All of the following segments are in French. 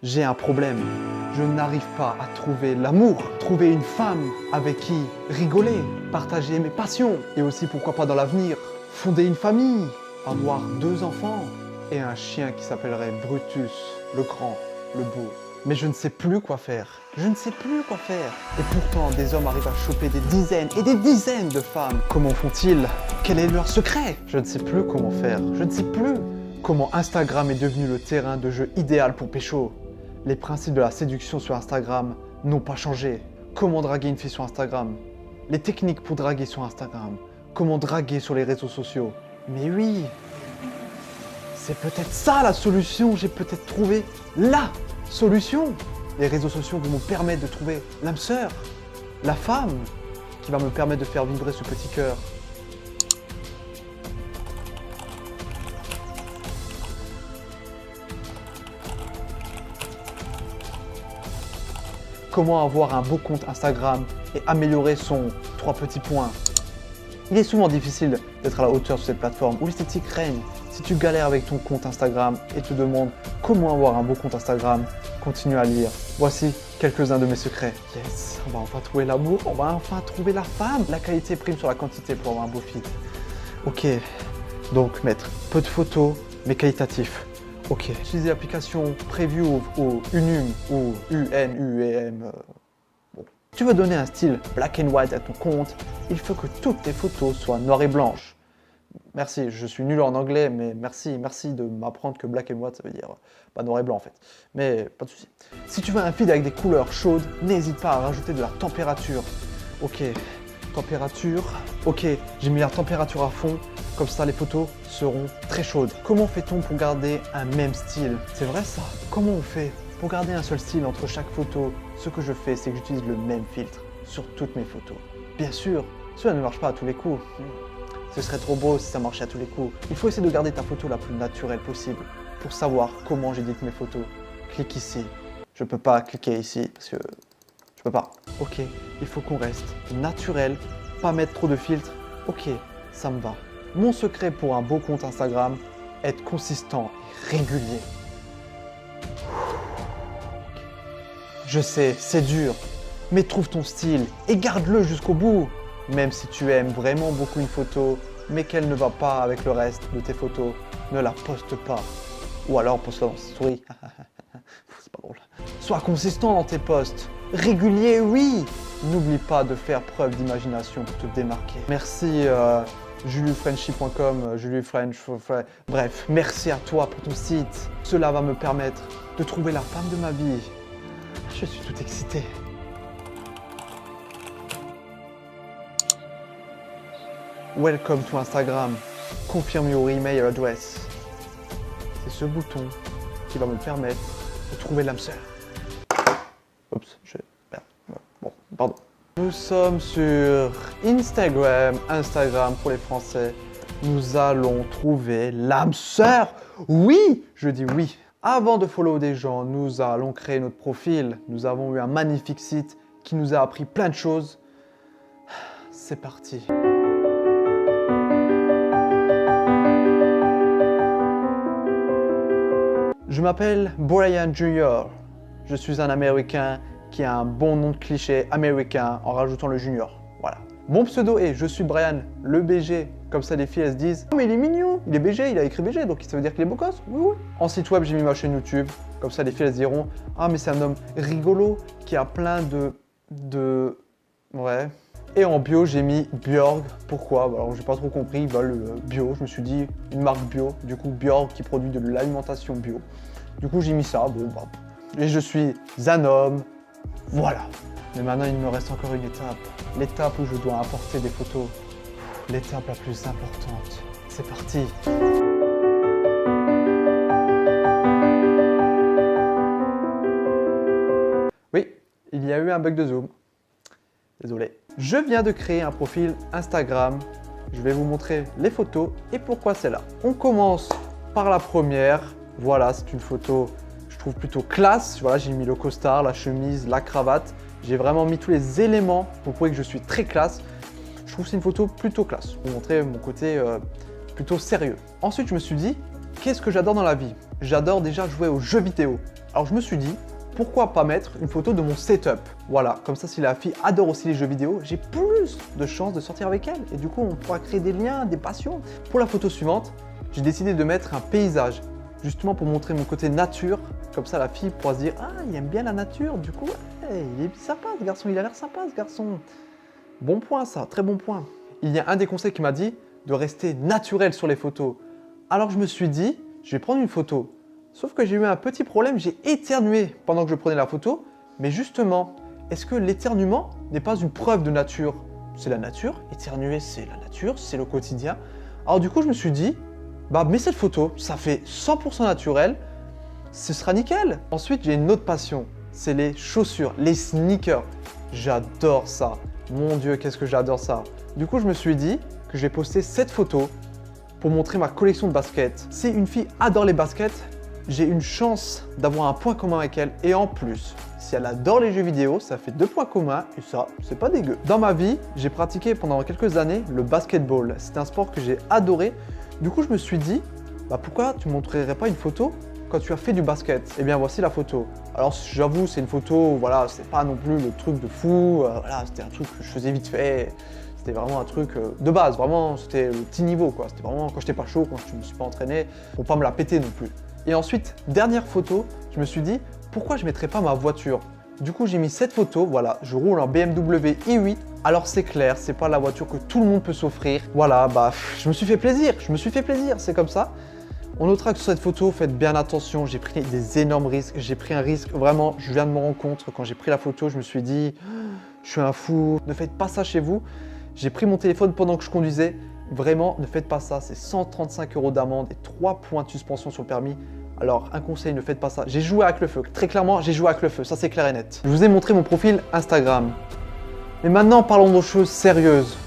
J'ai un problème. Je n'arrive pas à trouver l'amour, trouver une femme avec qui rigoler, partager mes passions et aussi pourquoi pas dans l'avenir, fonder une famille, avoir 2 enfants et un chien qui s'appellerait Brutus, le grand, le beau. Mais je ne sais plus quoi faire. Je ne sais plus quoi faire. Et pourtant, des hommes arrivent à choper des dizaines et des dizaines de femmes. Comment font-ils? Quel est leur secret? Je ne sais plus comment faire. Je ne sais plus comment Instagram est devenu le terrain de jeu idéal pour pécho. Les principes de la séduction sur Instagram n'ont pas changé. Comment draguer une fille sur Instagram? Les techniques pour draguer sur Instagram. Comment draguer sur les réseaux sociaux? Mais oui, c'est peut-être ça la solution. J'ai peut-être trouvé la solution. Les réseaux sociaux vont me permettre de trouver l'âme sœur, la femme qui va me permettre de faire vibrer ce petit cœur. Comment avoir un beau compte Instagram et améliorer son 3 petits points. Il est souvent difficile d'être à la hauteur sur cette plateforme où l'esthétique règne. Si tu galères avec ton compte Instagram et te demandes comment avoir un beau compte Instagram, continue à lire. Voici quelques-uns de mes secrets. Yes, on va enfin trouver l'amour, on va enfin trouver la femme. La qualité prime sur la quantité pour avoir un beau feed. Ok, donc mettre peu de photos mais qualitatif. Ok, utiliser l'application Preview ou Unum ou UNUEM. Bon. Tu veux donner un style black and white à ton compte, il faut que toutes tes photos soient noires et blanches. Merci, je suis nul en anglais, mais merci de m'apprendre que black and white ça veut dire pas noir et blanc en fait. Mais pas de souci. Si tu veux un feed avec des couleurs chaudes, n'hésite pas à rajouter de la température. Ok, température. Ok, j'ai mis la température à fond. Comme ça, les photos seront très chaudes. Comment fait-on pour garder un même style? C'est vrai ça? Comment on fait pour garder un seul style entre chaque photo? Ce que je fais, c'est que j'utilise le même filtre sur toutes mes photos. Bien sûr, cela ne marche pas à tous les coups. Ce serait trop beau si ça marchait à tous les coups. Il faut essayer de garder ta photo la plus naturelle possible. Pour savoir comment j'édite mes photos, clique ici. Je peux pas cliquer ici parce que je peux pas. Ok, il faut qu'on reste naturel, pas mettre trop de filtres. Ok, ça me va. Mon secret pour un beau compte Instagram, être consistant et régulier. Je sais, c'est dur, mais trouve ton style et garde-le jusqu'au bout. Même si tu aimes vraiment beaucoup une photo, mais qu'elle ne va pas avec le reste de tes photos, ne la poste pas. Ou alors poste-la dans Story. C'est pas drôle. Sois consistant dans tes posts. Régulier, oui. N'oublie pas de faire preuve d'imagination pour te démarquer. Merci juliufrenchy.com, juliufrench, bref, merci à toi pour ton site. Cela va me permettre de trouver la femme de ma vie. Je suis tout excité. Welcome to Instagram. Confirme your email address. C'est ce bouton qui va me permettre de trouver l'âme sœur. Oups, bon, pardon. Nous sommes sur Instagram pour les Français. Nous allons trouver l'âme sœur. Oui, je dis oui. Avant de follow des gens, nous allons créer notre profil. Nous avons eu un magnifique site qui nous a appris plein de choses. C'est parti. Je m'appelle Brian Jr. Je suis un Américain qui a un bon nom de cliché américain en rajoutant le junior. Voilà. Mon pseudo est je suis Brian, le BG. Comme ça, les filles, elles se disent « Oh, mais il est mignon, il est BG, il a écrit BG, donc ça veut dire qu'il est beau gosse. » Oui, oui. En site web, j'ai mis ma chaîne YouTube. Comme ça, les filles, elles se diront « Ah, mais c'est un homme rigolo qui a plein de... Ouais. » Et en bio, j'ai mis Björg. Pourquoi? Alors, j'ai pas trop compris. Ils veulent bio. Je me suis dit une marque bio. Du coup, Björg qui produit de l'alimentation bio. Du coup, j'ai mis ça. Bon, bah. Et je suis un homme. Voilà. Mais maintenant, il me reste encore une étape. L'étape où je dois apporter des photos. L'étape la plus importante. C'est parti. Oui, il y a eu un bug de zoom. Désolé. Je viens de créer un profil Instagram. Je vais vous montrer les photos et pourquoi c'est là. On commence par la première. Voilà, c'est une photo, je trouve plutôt classe. Voilà, j'ai mis le costard, la chemise, la cravate. J'ai vraiment mis tous les éléments pour prouver que je suis très classe. Je trouve que c'est une photo plutôt classe pour montrer mon côté plutôt sérieux. Ensuite, je me suis dit, qu'est-ce que j'adore dans la vie? J'adore déjà jouer aux jeux vidéo. Alors je me suis dit, pourquoi pas mettre une photo de mon setup? Voilà, comme ça si la fille adore aussi les jeux vidéo, j'ai plus de chances de sortir avec elle. Et du coup, on pourra créer des liens, des passions. Pour la photo suivante, j'ai décidé de mettre un paysage, justement pour montrer mon côté nature. Comme ça, la fille pourra se dire, ah, il aime bien la nature, du coup, ouais, il est sympa ce garçon, il a l'air sympa ce garçon. Bon point ça, très bon point. Il y a un des conseils qui m'a dit de rester naturel sur les photos. Alors je me suis dit, je vais prendre une photo. Sauf que j'ai eu un petit problème, j'ai éternué pendant que je prenais la photo. Mais justement, est-ce que l'éternuement n'est pas une preuve de nature? C'est la nature, éternuer c'est la nature, c'est le quotidien. Alors du coup je me suis dit, bah mets cette photo, ça fait 100% naturel, ce sera nickel. Ensuite j'ai une autre passion, c'est les chaussures, les sneakers. J'adore ça, mon Dieu qu'est-ce que j'adore ça. Du coup je me suis dit que je vais poster cette photo pour montrer ma collection de baskets. Si une fille adore les baskets, j'ai une chance d'avoir un point commun avec elle. Et en plus, si elle adore les jeux vidéo, ça fait 2 points communs et ça, c'est pas dégueu. Dans ma vie, j'ai pratiqué pendant quelques années le basketball. C'est un sport que j'ai adoré. Du coup, je me suis dit, bah pourquoi tu ne montrerais pas une photo quand tu as fait du basket? Eh bien, voici la photo. Alors, j'avoue, c'est une photo, voilà, c'est pas non plus le truc de fou. Voilà, c'était un truc que je faisais vite fait. C'était vraiment un truc de base, vraiment, c'était le petit niveau, quoi. C'était vraiment quand j'étais pas chaud, quand je me suis pas entraîné, pour pas me la péter non plus. Et ensuite, dernière photo, je me suis dit, pourquoi je ne mettrais pas ma voiture? Du coup, j'ai mis cette photo, voilà, je roule en BMW i8. Alors c'est clair, c'est pas la voiture que tout le monde peut s'offrir. Voilà, bah, je me suis fait plaisir, c'est comme ça. On notera que sur cette photo, faites bien attention, j'ai pris des énormes risques. J'ai pris un risque, vraiment, je viens de me rendre compte, quand j'ai pris la photo, je me suis dit, je suis un fou, ne faites pas ça chez vous. J'ai pris mon téléphone pendant que je conduisais. Vraiment, ne faites pas ça. C'est 135 € d'amende et 3 points de suspension sur le permis. Alors, un conseil, ne faites pas ça. J'ai joué avec le feu. Très clairement, j'ai joué avec le feu. Ça, c'est clair et net. Je vous ai montré mon profil Instagram. Mais maintenant, parlons de choses sérieuses.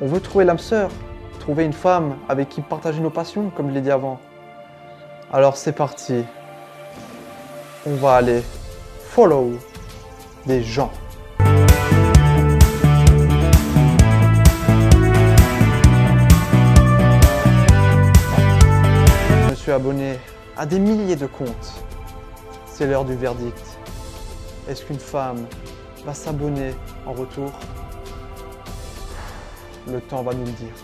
On veut trouver l'âme sœur. Trouver une femme avec qui partager nos passions, comme je l'ai dit avant. Alors, c'est parti. On va aller follow des gens. Je suis abonné à des milliers de comptes. C'est l'heure du verdict. Est-ce qu'une femme va s'abonner en retour? Le temps va nous le dire.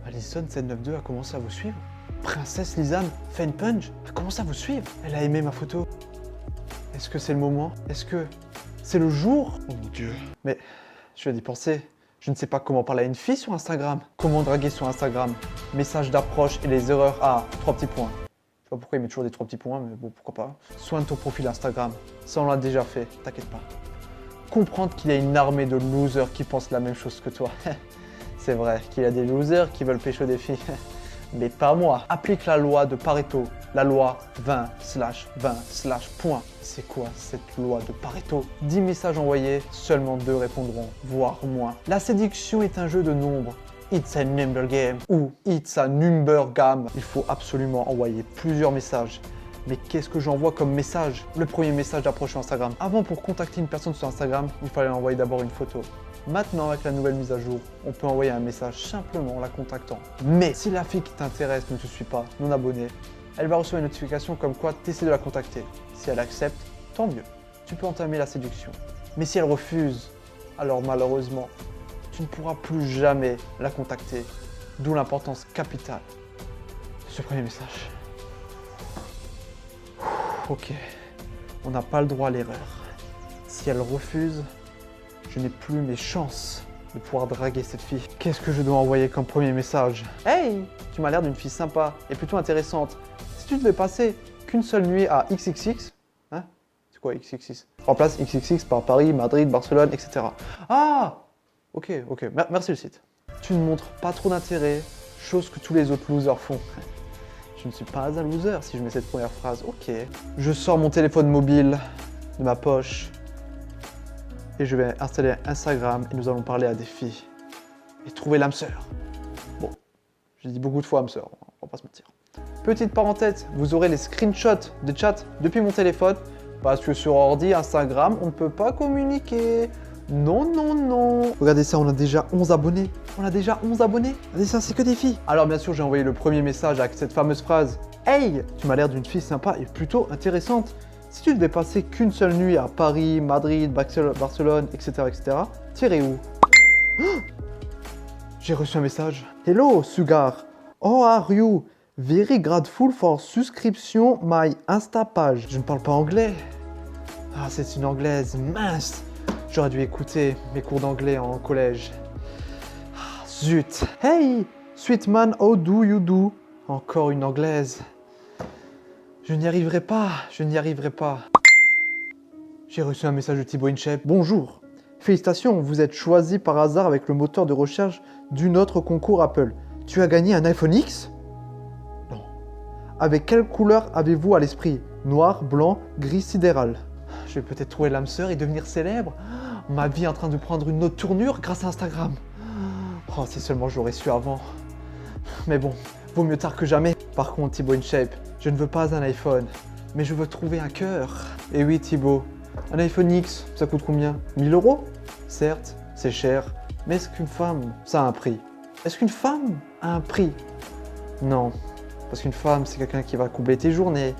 Alison792 a commencé à vous suivre. Princesse Lisanne Fanpunch a commencé à vous suivre. Elle a aimé ma photo. Est-ce que c'est le moment? Est-ce que c'est le jour? Oh mon Dieu. Mais je vais y penser. Je ne sais pas comment parler à une fille sur Instagram. Comment draguer sur Instagram. Message d'approche et les erreurs. Ah, 3 petits points. Je sais pas pourquoi il met toujours des 3 petits points, mais bon, pourquoi pas. Soin de ton profil Instagram. Ça, on l'a déjà fait. T'inquiète pas. Comprendre qu'il y a une armée de losers qui pensent la même chose que toi. C'est vrai qu'il y a des losers qui veulent pécho des filles. Mais pas moi. Applique la loi de Pareto. La loi 20/20/point. C'est quoi cette loi de Pareto? 10 messages envoyés, seulement 2 répondront, voire moins. La séduction est un jeu de nombres. It's a number game ou it's a number game. Il faut absolument envoyer plusieurs messages. Mais qu'est-ce que j'envoie comme message? Le premier message d'approche sur Instagram. Avant, pour contacter une personne sur Instagram, il fallait envoyer d'abord une photo. Maintenant, avec la nouvelle mise à jour, on peut envoyer un message simplement en la contactant. Mais si la fille qui t'intéresse ne te suit pas, non abonnée, elle va recevoir une notification comme quoi tu essaies de la contacter. Si elle accepte, tant mieux. Tu peux entamer la séduction. Mais si elle refuse, alors malheureusement, tu ne pourras plus jamais la contacter. D'où l'importance capitale de ce premier message. Ok, on n'a pas le droit à l'erreur. Si elle refuse, je n'ai plus mes chances de pouvoir draguer cette fille. Qu'est-ce que je dois envoyer comme premier message? Hey, tu m'as l'air d'une fille sympa et plutôt intéressante. Si tu devais passer qu'une seule nuit à XXX, hein? C'est quoi XXX? Remplace XXX par Paris, Madrid, Barcelone, etc. Ah! Ok, merci le site. Tu ne montres pas trop d'intérêt, chose que tous les autres losers font. Je ne suis pas un loser si je mets cette première phrase. Ok. Je sors mon téléphone mobile de ma poche et je vais installer Instagram et nous allons parler à des filles et trouver l'âme sœur. Bon, j'ai dit beaucoup de fois âme sœur, on va pas se mentir. Petite parenthèse, vous aurez les screenshots de chat depuis mon téléphone parce que sur ordi, Instagram, on ne peut pas communiquer. Non, non, non. Regardez ça, on a déjà 11 abonnés. Regardez ça, c'est que des filles. Alors bien sûr, j'ai envoyé le premier message avec cette fameuse phrase. Hey, tu m'as l'air d'une fille sympa et plutôt intéressante. Si tu devais passer qu'une seule nuit à Paris, Madrid, Barcelone, etc., t'irais où? J'ai reçu un message. Hello, Sugar. How are you? Very grateful for subscription my Insta page. Je ne parle pas anglais. Ah, c'est une anglaise. Mince. J'aurais dû écouter mes cours d'anglais en collège. Ah, zut. Hey, sweet man, how do you do? Encore une anglaise. Je n'y arriverai pas. Je n'y arriverai pas. J'ai reçu un message de Thibaut InShape. Bonjour. Félicitations, vous êtes choisi par hasard avec le moteur de recherche d'une autre concours Apple. Tu as gagné un iPhone X? Non. Avec quelle couleur avez-vous à l'esprit? Noir, blanc, gris sidéral. Je vais peut-être trouver l'âme sœur et devenir célèbre. Ma vie est en train de prendre une autre tournure grâce à Instagram. Oh, si seulement je l'aurais su avant. Mais bon, vaut mieux tard que jamais. Par contre, Thibaut InShape, je ne veux pas un iPhone, mais je veux trouver un cœur. Et oui, Thibaut, un iPhone X, ça coûte combien? 1000 €? Certes, c'est cher, mais est-ce qu'une femme, ça a un prix? Est-ce qu'une femme a un prix? Non, parce qu'une femme, c'est quelqu'un qui va combler tes journées.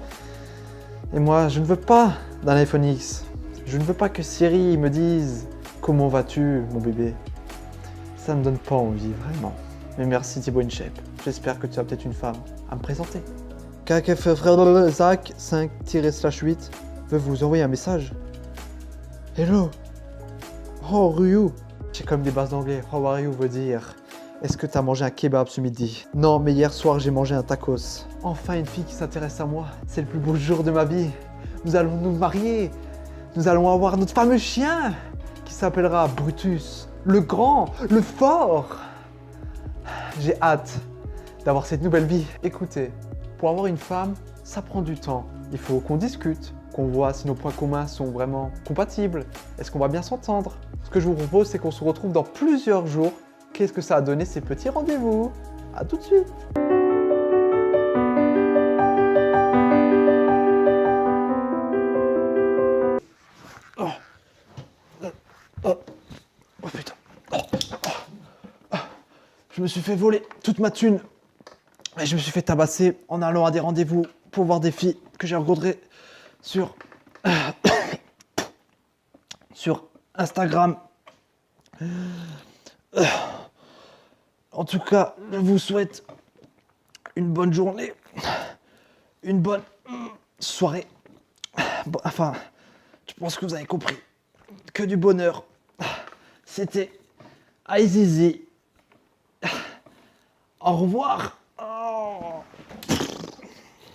Et moi, je ne veux pas d'un iPhone X. Je ne veux pas que Siri me dise « Comment vas-tu, mon bébé ?» Ça me donne pas envie, vraiment. Mais merci Thibaut InShape. J'espère que tu as peut-être une femme à me présenter. Zach 5-8 veut vous envoyer un message. Hello. How are you? J'ai comme des bases d'anglais. How are you veut dire est-ce que tu as mangé un kebab ce midi? Non, mais hier soir j'ai mangé un tacos. Enfin une fille qui s'intéresse à moi. C'est le plus beau jour de ma vie. Nous allons nous marier. Nous allons avoir notre fameux chien qui s'appellera Brutus. Le grand, le fort. J'ai hâte d'avoir cette nouvelle vie. Écoutez, pour avoir une femme, ça prend du temps. Il faut qu'on discute, qu'on voit si nos points communs sont vraiment compatibles. Est-ce qu'on va bien s'entendre? Ce que je vous propose, c'est qu'on se retrouve dans plusieurs jours. Qu'est-ce que ça a donné ces petits rendez-vous? À tout de suite. Oh putain. Je me suis fait voler toute ma thune. Et je me suis fait tabasser en allant à des rendez-vous pour voir des filles que j'ai rencontrées sur Instagram. En tout cas, je vous souhaite une bonne journée, une bonne soirée. Bon, enfin, je pense que vous avez compris. Que du bonheur. C'était Azizi. Au revoir.